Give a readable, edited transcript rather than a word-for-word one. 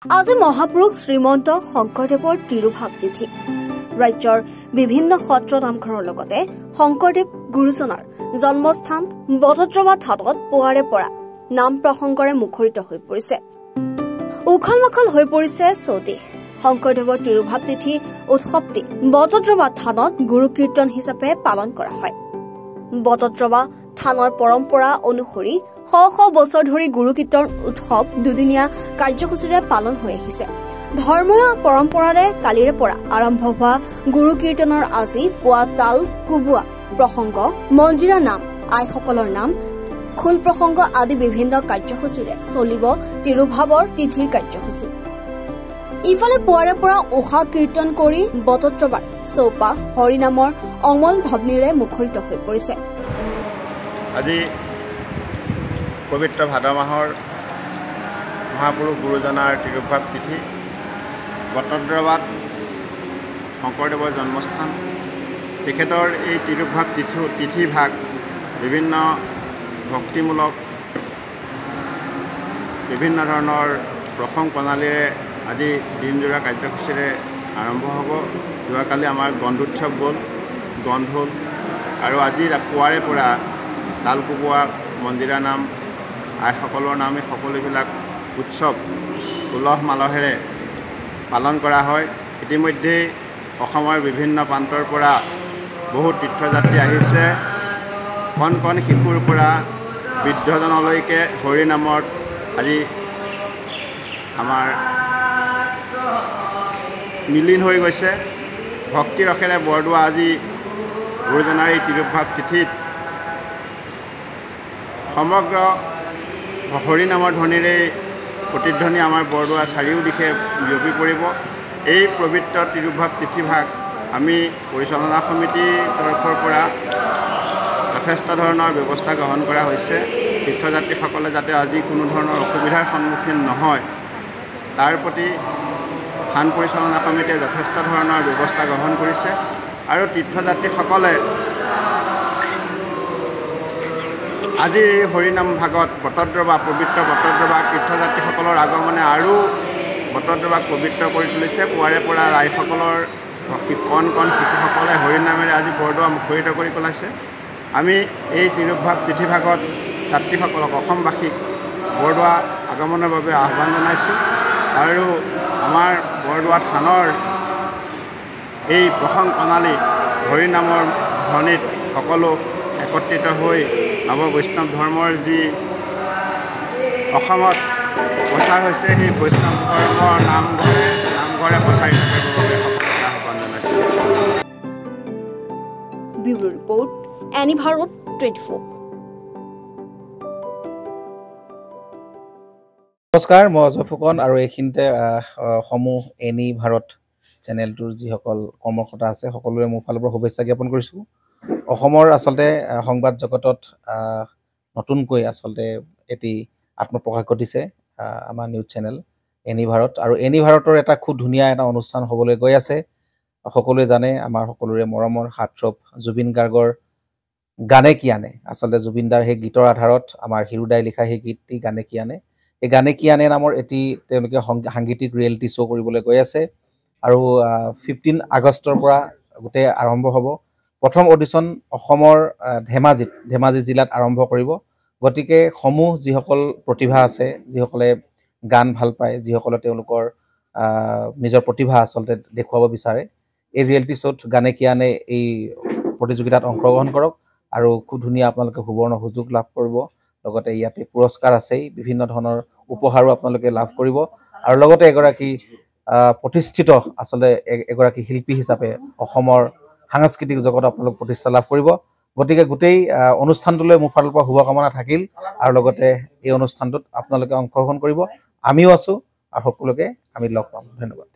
আজি মহাপুৰুষ শ্ৰীমন্ত শংকৰদেৱৰ তিৰুভাৱ তিথি। ৰাজ্যৰ বিভিন্ন সত্ৰ নামঘৰৰ লগতে শংকৰদেৱ গুৰুজনাৰ জন্মস্থান বটদ্ৰৱা থানত পুৱাৰে পৰা নাম প্ৰসংগৰে মুখৰিত হৈ পৰিছে। উখল মাখল হৈ পৰিছে চৌদিশ। শংকৰদেৱৰ তিৰুভাৱ তিথি উৎসৱটি বটদ্ৰৱা থানত গুৰু কীৰ্তন হিচাপে পালন কৰা হয়। বটদ্ৰৱা থানৰ পৰম্পৰা অনুসৰি শ শ বছৰ ধৰি গুৰু কীৰ্তন উৎসৱ দুদিনীয়া কাৰ্যসূচীৰে পালন হৈ আহিছে। ধৰ্মীয় পৰম্পৰাৰে কালিৰে পৰা আৰম্ভ হোৱা গুৰু কীৰ্তনৰ আজি পুৱা তাল কোবোৱা প্ৰসংগ, মঞ্জিৰা নাম, আইসকলৰ নাম, খোল প্ৰসংগ আদি বিভিন্ন কাৰ্যসূচীৰে চলিব তিৰুভাৱৰ তিথিৰ কাৰ্যসূচী। ইফালে পুৱাৰে পৰা উষা কীৰ্তন কৰি বটদ্ৰৱাৰ চৌপাশ হৰিনামৰ অমল ধ্বনিৰে মুখৰিত হৈ পৰিছে। আজি পবিত্ৰ ভাদ মাহৰ মহাপুৰুষ গুৰুজনাৰ তিৰুভাৱ তিথি। বটদ্ৰৱাত শংকৰদেৱৰ জন্মস্থান। তেখেতৰ এই তিৰুভাৱ তিথিভাগ বিভিন্ন ভক্তিমূলক বিভিন্ন ধৰণৰ প্ৰসংগ প্ৰণালীৰে আজি দিনজোৰা কাৰ্যসূচীৰে আৰম্ভ হ'ব। যোৱাকালি আমাৰ গন্ধোৎসৱ গ'ল, গন্ধ হ'ল, আৰু আজি পুৱাৰে পৰা তাল কোবোৱা, মন্দিৰা নাম, আইসকলৰ নাম, এই সকলোবিলাক উৎসৱ উলহ মালহেৰে পালন কৰা হয়। ইতিমধ্যেই অসমৰ বিভিন্ন প্ৰান্তৰ পৰা বহু তীৰ্থযাত্ৰী আহিছে। কণ কণ শিশুৰ পৰা বৃদ্ধজনলৈকে হৰিনামত আজি আমাৰ মিলিন হৈ গৈছে। ভক্তি ৰসেৰে বৰদোৱা আজি গুৰুজনাৰ এই তিৰুভাৱ তিথিত সমগ্ৰ হৰিনামৰ ধ্বনিৰে প্ৰতিধ্বনি আমাৰ বৰদোৱা চাৰিও দিশে বিয়পি পৰিব। এই পবিত্ৰ তিৰুভাৱ তিথিভাগ আমি পৰিচালনা সমিতিৰ তৰফৰ পৰা যথেষ্ট ধৰণৰ ব্যৱস্থা গ্ৰহণ কৰা হৈছে। তীৰ্থযাত্ৰীসকলে যাতে আজি কোনো ধৰণৰ অসুবিধাৰ সন্মুখীন নহয়, তাৰ প্ৰতি থান পৰিচালনা সমিতিয়ে যথেষ্ট ধৰণৰ ব্যৱস্থা গ্ৰহণ কৰিছে। আৰু তীৰ্থযাত্ৰীসকলে আজিৰ এই হৰিনাম ভাগত বটদ্ৰৱা, পবিত্ৰ বটদ্ৰৱা তীৰ্থযাত্ৰীসকলৰ আগমনে আৰু বটদ্ৰৱাক পবিত্ৰ কৰি তুলিছে। পুৱাৰে পৰা ৰাইসকলৰ কণ কণ শিশুসকলে হৰিনামেৰে আজি বৰদোৱা মুখৰিত কৰি পেলাইছে। আমি এই তিৰুভাৱ তিথিভাগত যাত্ৰীসকলক, অসমবাসীক বৰদোৱা আগমনৰ বাবে আহ্বান জনাইছোঁ। আৰু আমাৰ বৰদোৱা থানৰ এই প্ৰসংগ প্ৰণালী হৰিনামৰ ধ্বনিত সকলো একত্ৰিত হৈ নৱ বৈষ্ণৱ ধৰ্মৰ যি অসমত প্ৰচাৰ হৈছে, সেই বৈষ্ণৱ ধৰ্মৰ নামঘৰে প্ৰচাৰিত কৰিবৰ বাবে সকলোকে আহ্বান জনাইছোঁ। Bureau report, any Bharat 24। নমস্কাৰ, মই অজয় ফুকন, আৰু এইখিনিতে সমূহ এনি ভাৰত চেনেলটোৰ যিসকল কৰ্মকৰ্তা আছে সকলোৰে মোৰ ফালৰ পৰা শুভেচ্ছা জ্ঞাপন কৰিছোঁ। অসমৰ আচলতে সংবাদ জগতত নতুনকৈ আচলতে এটি আত্মপ্ৰকাশ ঘটিছে আমাৰ নিউজ চেনেল এনি ভাৰত। আৰু এনি ভাৰতৰ এটা খুব ধুনীয়া এটা অনুষ্ঠান হ'বলৈ গৈ আছে। সকলোৱে জানে, আমাৰ সকলোৰে মৰমৰ হাৰ্টথ্ৰব জুবিন গাৰ্গৰ গানে কি আনে, আচলতে জুবিনদাৰ সেই গীতৰ আধাৰত আমাৰ হিৰুদাই লিখা সেই গীতটি গানে কি আনে, এই গানে কি আনে নামৰ এটি তেওঁলোকে সাংগীতিক ৰিয়েলিটি শ্ব' কৰিবলৈ গৈ আছে। আৰু 15 আগষ্টৰ পৰা গোটেই আৰম্ভ হ'ব। প্ৰথম অডিশ্যন অসমৰ ধেমাজি জিলাত আৰম্ভ কৰিব। গতিকে সমূহ যিসকল প্ৰতিভা আছে, যিসকলে গান ভাল পায়, যিসকলে তেওঁলোকৰ নিজৰ প্ৰতিভা আচলতে দেখুৱাব বিচাৰে, এই ৰিয়েলিটি শ্ব'ত গানে কি আনে এই প্ৰতিযোগিতাত অংশগ্ৰহণ কৰক। আৰু খুব ধুনীয়া আপোনালোকে সুবৰ্ণ সুযোগ লাভ কৰিব। লগতে ইয়াতে পুৰস্কাৰ আছেই, বিভিন্ন ধৰণৰ উপহাৰো আপোনালোকে লাভ কৰিব। আৰু লগতে এগৰাকী প্ৰতিষ্ঠিত আচলতে এগৰাকী শিল্পী হিচাপে অসমৰ সাংস্কৃতিক জগতত আপোনালোক প্ৰতিষ্ঠা লাভ কৰিব। গতিকে গোটেই অনুষ্ঠানটোলৈ মোৰ ফালৰ পৰা শুভকামনা থাকিল। আৰু লগতে এই অনুষ্ঠানটোত আপোনালোকে অংশগ্ৰহণ কৰিব। আমিও আছোঁ, আৰু সকলোকে আমি লগ পাম। ধন্যবাদ।